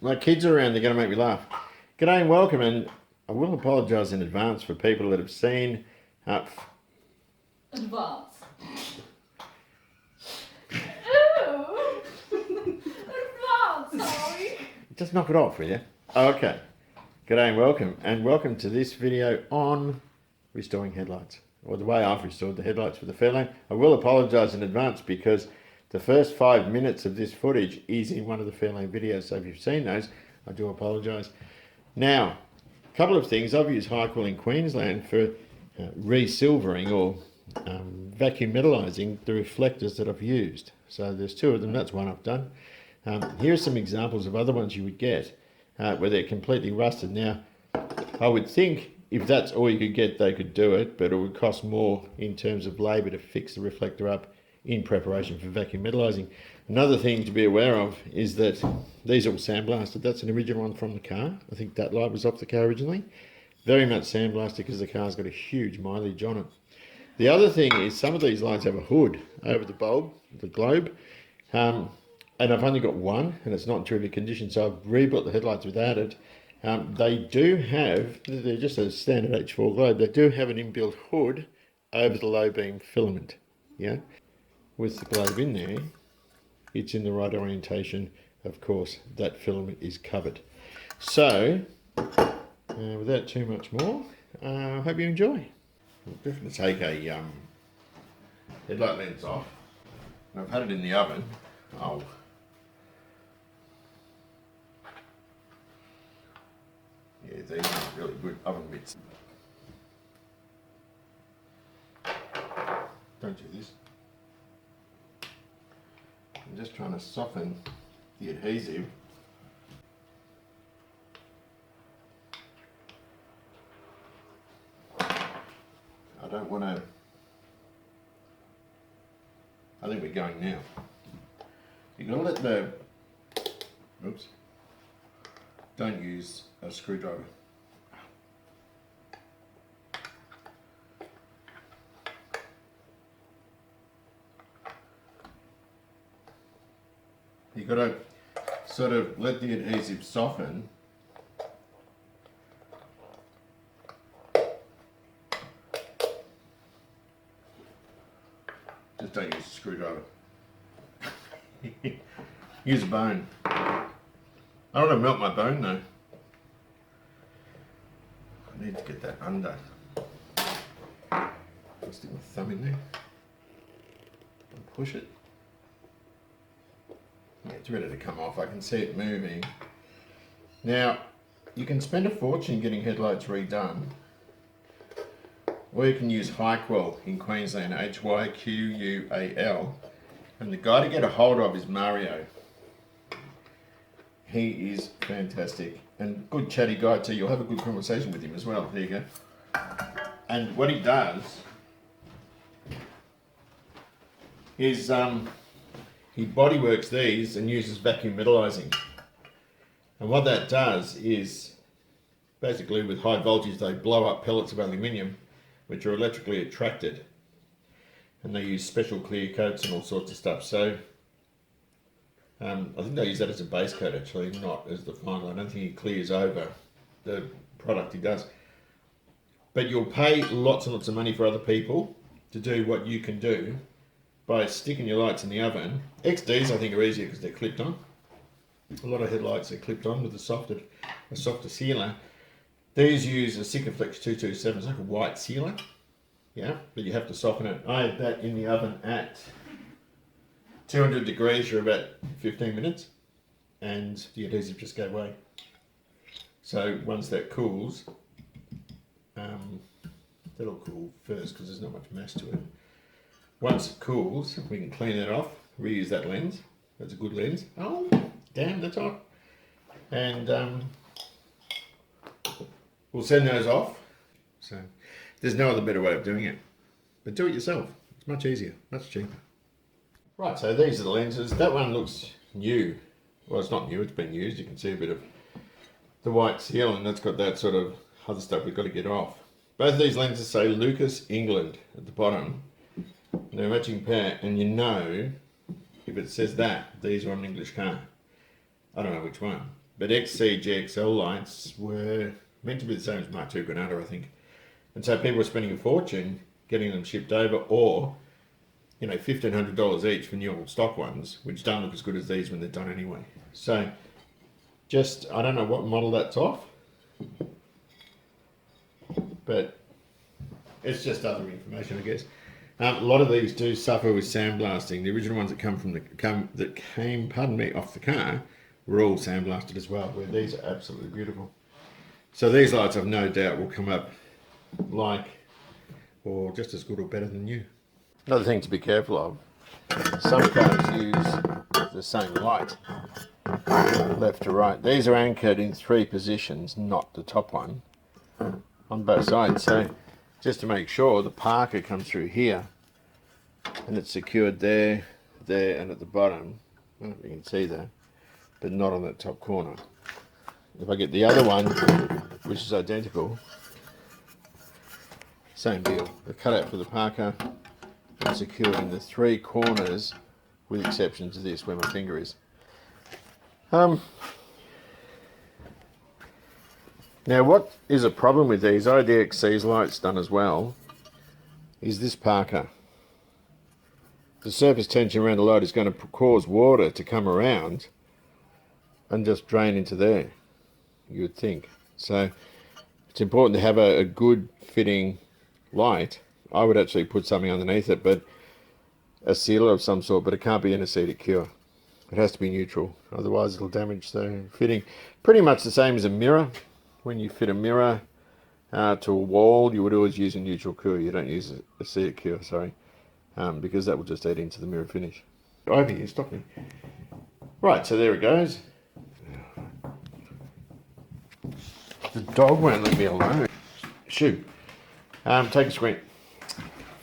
My kids are around, they're going to make me laugh. G'day and welcome, and I will apologise in advance for people that have seen... Advance. Advance, sorry. Just knock it off, will you? Oh, okay. G'day and welcome to this video on restoring headlights, or the way I've restored the headlights for the Fairlane. I will apologise in advance because the first 5 minutes of this footage is in one of the Fairlane videos, so if you've seen those, I do apologise. Now, a couple of things. I've used Hyquil in Queensland for re-silvering or vacuum metalizing the reflectors that I've used. So there's two of them, that's one I've done. Here are some examples of other ones you would get where they're completely rusted. Now, I would think if that's all you could get, they could do it, but it would cost more in terms of labour to fix the reflector up in preparation for vacuum metalizing. Another thing to be aware of is that these are all sandblasted. That's an original one from the car. I think that light was off the car originally. Very much sandblasted because the car's got a huge mileage on it. The other thing is some of these lights have a hood over the bulb, the globe, and I've only got one and it's not in terrific condition, so I've rebuilt the headlights without it. They do have, they're just a standard H4 globe, they do have an inbuilt hood over the low beam filament, yeah? With the globe in there, it's in the right orientation. Of course, that filament is covered. So, without too much more, I hope you enjoy. I'm just going to take a headlight lens off. I've had it in the oven. Oh. Yeah, these are really good oven mitts. Don't do this. I'm just trying to soften the adhesive. I don't want to... I think we're going now. You've got to let the... Oops. Don't use a screwdriver. You've got to sort of let the adhesive soften. Just don't use a screwdriver. Use a bone. I don't want to melt my bone though. I need to get that under. I'll stick my thumb in there and push it. It's ready to come off. I can see it moving. Now, you can spend a fortune getting headlights redone, or you can use Hyquil in Queensland, Hyqual, and the guy to get a hold of is Mario. He is fantastic and good chatty guy too. You'll have a good conversation with him as well. There you go. And what he does is he body works these and uses vacuum metalizing. And what that does is basically with high voltage they blow up pellets of aluminium which are electrically attracted, and they use special clear coats and all sorts of stuff. So I think they use that as a base coat actually, not as the final. I don't think he clears over the product he does. But you'll pay lots and lots of money for other people to do what you can do by sticking your lights in the oven. XDs I think are easier because they're clipped on. A lot of headlights are clipped on with a softer sealer. These use a Sikaflex 227, it's like a white sealer, yeah, but you have to soften it. I had that in the oven at 200 degrees for about 15 minutes and the adhesive just gave way. So once that cools, that'll cool first because there's not much mass to it. Once it cools, we can clean that off, reuse that lens. That's a good lens. Oh, damn, that's hot. And we'll send those off. So there's no other better way of doing it. But do it yourself. It's much easier, much cheaper. Right, so these are the lenses. That one looks new. Well, it's not new, it's been used. You can see a bit of the white seal and that's got that sort of other stuff we've got to get off. Both of these lenses say Lucas, England at the bottom. They're a matching pair, and if it says that, these are on an English car. I don't know which one. But XC GXL lights were meant to be the same as Mark II Granada, I think. And so people were spending a fortune getting them shipped over, or, you know, $1,500 each for new old stock ones, which don't look as good as these when they're done anyway. So, just, I don't know what model that's off, but it's just other information, I guess. A lot of these do suffer with sandblasting. The original ones that came, pardon me, off the car were all sandblasted as well, where these are absolutely beautiful. So these lights, I've no doubt, will come up like, or just as good or better than new. Another thing to be careful of, some cars use the same light, left to right. These are anchored in 3 positions, not the top one, on both sides. So just to make sure, the Parker comes through here and it's secured there, there and at the bottom. I don't know if you can see that, but not on that top corner. If I get the other one, which is identical, same deal. The cutout for the Parker and secured in the 3 corners, with exception to this where my finger is. Now what is a problem with these IDXC's lights done as well is this Parker. The surface tension around the light is going to cause water to come around and just drain into there, you would think. So it's important to have a good fitting light. I would actually put something underneath it, but a sealer of some sort, but it can't be an acetic cure. It has to be neutral, otherwise it'll damage the fitting. Pretty much the same as a mirror. When you fit a mirror to a wall, you would always use a neutral cure. You don't use a acetic cure, sorry, because that will just add into the mirror finish. Over here, stop me. Right, so there it goes. The dog won't leave me alone. Shoot. Take a screen.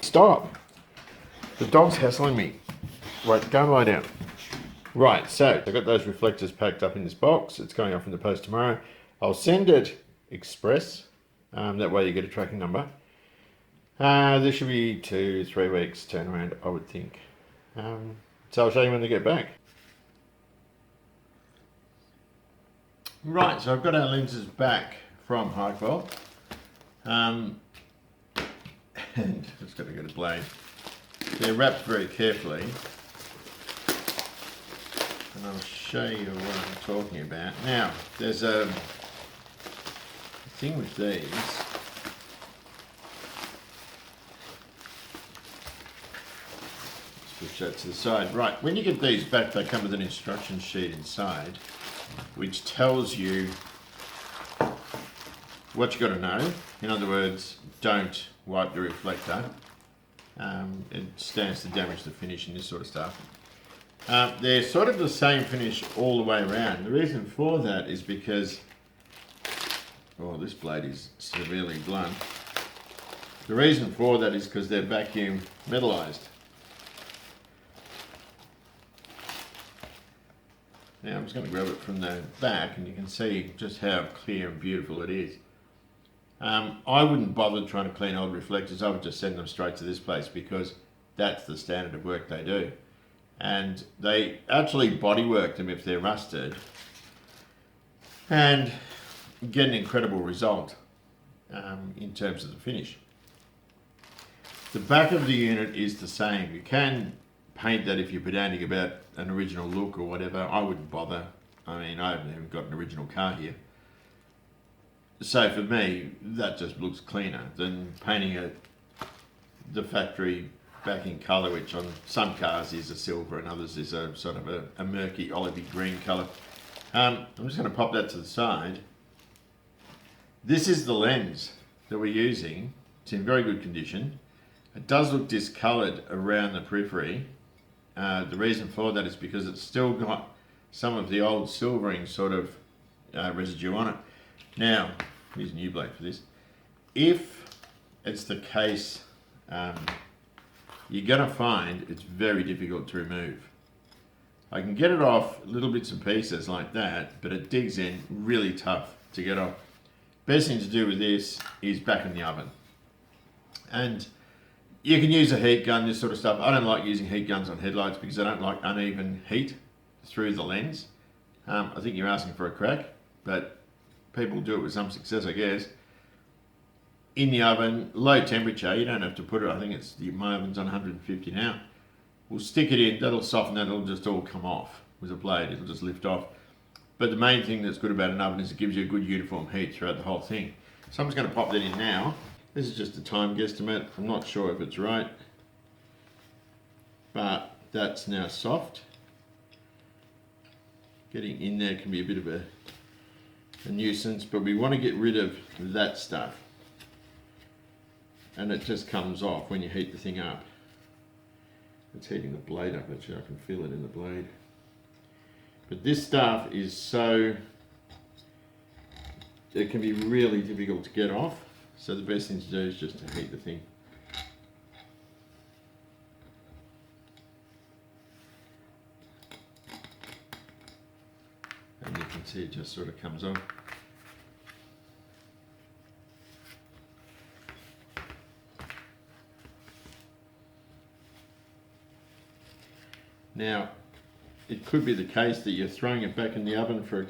Stop. The dog's hassling me. Right, go and lie down. Right, so I've got those reflectors packed up in this box. It's going off in the post tomorrow. I'll send it express. That way you get a tracking number. This should be 2-3 weeks turnaround, I would think. So I'll show you when they get back. Right, so I've got our lenses back from Highqual. And just got to get a blade. They're wrapped very carefully. And I'll show you what I'm talking about. Now, there's a thing with these. Let's push that to the side. Right, when you get these back, they come with an instruction sheet inside, which tells you what you got to know. In other words, don't wipe the reflector. It stands to damage the finish and this sort of stuff. They're sort of the same finish all the way around. The reason for that is because, oh, this blade is severely blunt. The reason for that is because they're vacuum metalized. Now I'm just going to grab it from the back and you can see just how clear and beautiful it is. I wouldn't bother trying to clean old reflectors. I would just send them straight to this place because that's the standard of work they do. And they actually bodywork them if they're rusted and get an incredible result in terms of the finish. The back of the unit is the same. You can paint that if you're pedantic about an original look or whatever. I wouldn't bother. I mean, I haven't even got an original car here. So for me, that just looks cleaner than painting the factory back in colour, which on some cars is a silver and others is a sort of a murky olivey green colour. I'm just going to pop that to the side. This is the lens that we're using. It's in very good condition. It does look discoloured around the periphery. The reason for that is because it's still got some of the old silvering sort of residue on it. Now, here's a new blade for this. If it's the case, you're going to find it's very difficult to remove. I can get it off little bits and pieces like that, but it digs in really tough to get off. Best thing to do with this is back in the oven. And you can use a heat gun, this sort of stuff. I don't like using heat guns on headlights because I don't like uneven heat through the lens. I think you're asking for a crack, but people do it with some success, I guess. In the oven, low temperature, you don't have to put it, I think my oven's on 150 now. We'll stick it in, that'll soften it, it'll just all come off with a blade, it'll just lift off. But the main thing that's good about an oven is it gives you a good uniform heat throughout the whole thing. So I'm just going to pop that in now. This is just a time guesstimate, I'm not sure if it's right, but that's now soft. Getting in there can be a bit of a nuisance, but we want to get rid of that stuff. And it just comes off when you heat the thing up. It's heating the blade up, actually, I can feel it in the blade. But this stuff is so, it can be really difficult to get off. So the best thing to do is just to heat the thing. And you can see it just sort of comes off. Now, it could be the case that you're throwing it back in the oven for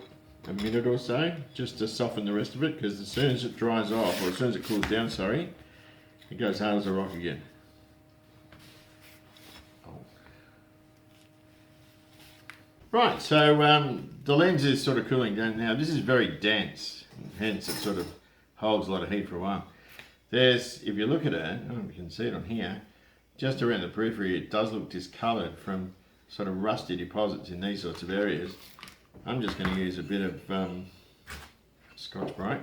a minute or so, just to soften the rest of it, because as soon as it dries off, or as soon as it cools down, sorry, it goes hard as a rock again. Right, so the lens is sort of cooling down now. This is very dense, hence it sort of holds a lot of heat for a while. There's, if you look at it, I don't know if you can see it on here, just around the periphery, it does look discoloured from sort of rusty deposits in these sorts of areas. I'm just going to use a bit of Scotch-Brite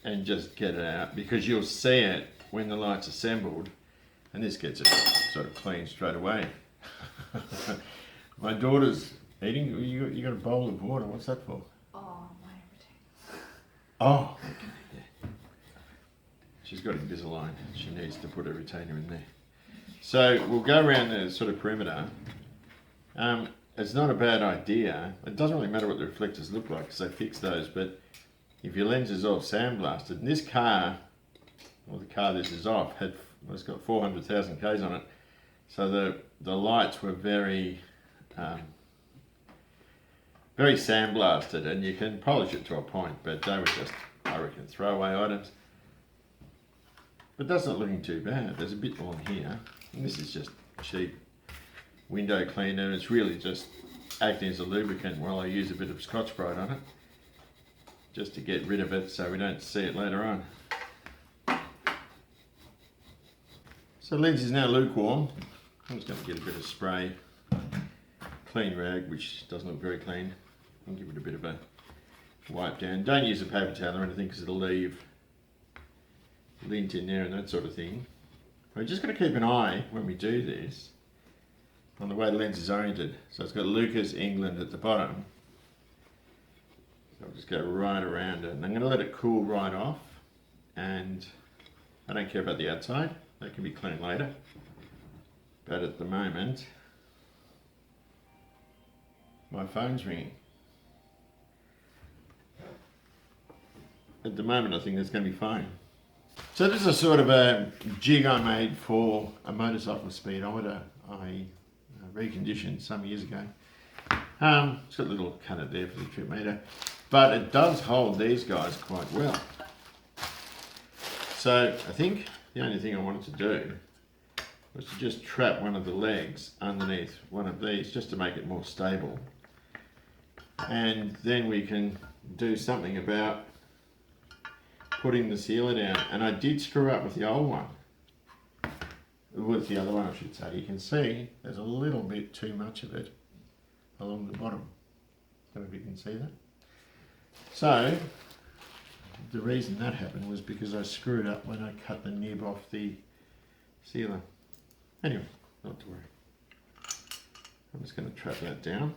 and just get it out, because you'll see it when the light's assembled, and this gets it sort of clean straight away. My daughter's eating. You got a bowl of water. What's that for? Oh, my everything. Oh, okay. Yeah. She's got Invisalign. She needs to put a retainer in there. So we'll go around the sort of perimeter. It's not a bad idea. It doesn't really matter what the reflectors look like because they fix those, but if your lens is all sandblasted, and this car, or the car this is off, it's got 400,000 Ks on it, so the lights were very very sandblasted, and you can polish it to a point, but they were just, I reckon, throwaway items. But that's not looking too bad. There's a bit more in here. And this is just cheap window cleaner. It's really just acting as a lubricant while I use a bit of Scotch-Brite on it, just to get rid of it so we don't see it later on. So the lens is now lukewarm. I'm just going to get a bit of spray, clean rag, which doesn't look very clean, and give it a bit of a wipe down. Don't use a paper towel or anything because it'll leave lint in there and that sort of thing. We're just going to keep an eye when we do this on the way the lens is oriented. So it's got Lucas, England at the bottom. So I'll just go right around it, and I'm going to let it cool right off, and I don't care about the outside, that can be cleaned later. But at the moment, my phone's ringing. At the moment I think that's going to be fine. So this is a sort of a jig I made for a motorcycle speedometer I reconditioned some years ago. It's got a little cutter there for the trip meter, but it does hold these guys quite well. So I think the only thing I wanted to do was to just trap one of the legs underneath one of these just to make it more stable. And then we can do something about putting the sealer down. And I did screw up with the old one. With the other one, I should say. You can see there's a little bit too much of it along the bottom. I don't know if you can see that. So, the reason that happened was because I screwed up when I cut the nib off the sealer. Anyway, not to worry. I'm just going to trap that down.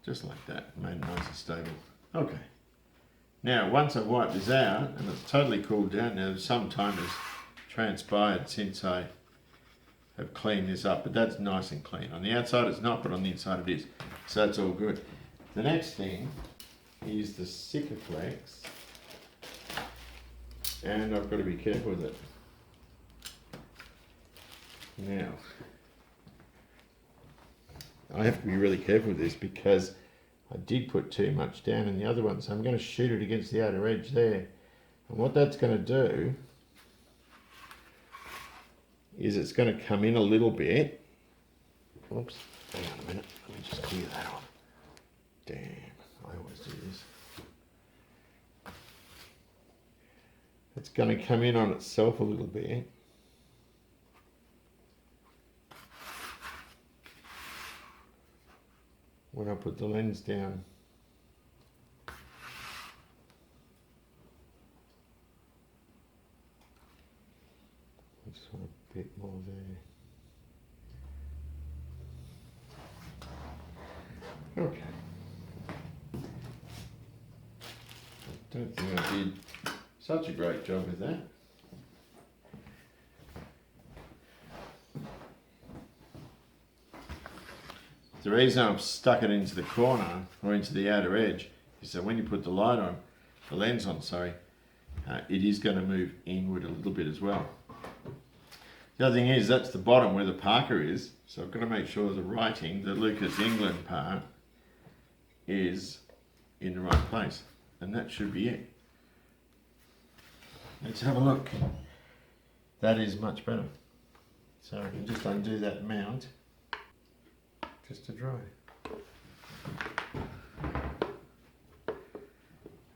Just like that, made it nice and stable. Okay. Now, once I've wiped this out, and it's totally cooled down now, some time has transpired since I have cleaned this up, but that's nice and clean. On the outside it's not, but on the inside it is. So that's all good. The next thing is the Sikaflex and I've got to be careful with it. Now, I have to be really careful with this because I did put too much down in the other one, so I'm going to shoot it against the outer edge there. And what that's going to do is it's going to come in a little bit. Oops, hang on a minute, let me just clear that off. Damn, I always do this. It's going to come in on itself a little bit. When I put the lens down. I just want a bit more there. Okay. I don't think I did such a great job with that. The reason I've stuck it into the corner or into the outer edge is that when you put the light on, the lens on, sorry, it is going to move inward a little bit as well. The other thing is that's the bottom where the Parker is, so I've got to make sure the writing, the Lucas England part, is in the right place, and that should be it. Let's have a look. That is much better. So I can just undo that mount just to dry.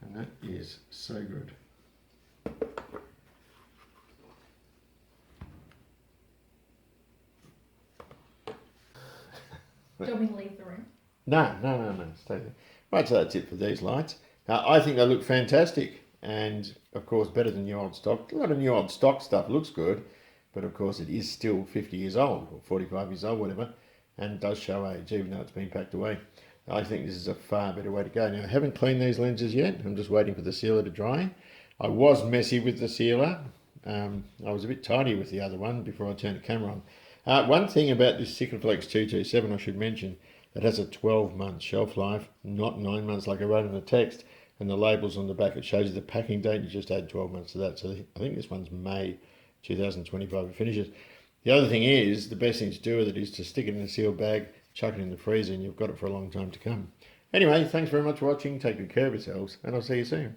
And that is so good. Do you want me to leave the room? No, stay there. Right, so that's it for these lights. Now, I think they look fantastic, and of course better than new old stock. A lot of new old stock stuff looks good, but of course it is still 50 years old, or 45 years old, whatever, and does show age, even though it's been packed away. I think this is a far better way to go. Now, I haven't cleaned these lenses yet. I'm just waiting for the sealer to dry. I was messy with the sealer. I was a bit tidy with the other one before I turned the camera on. One thing about this Sikaflex 227 I should mention, it has a 12-month shelf life, not 9 months like I wrote in the text, and the labels on the back, it shows you the packing date, you just add 12 months to that. So I think this one's May 2025 it finishes. The other thing is, the best thing to do with it is to stick it in a sealed bag, chuck it in the freezer, and you've got it for a long time to come. Anyway, thanks very much for watching, take good care of yourselves, and I'll see you soon.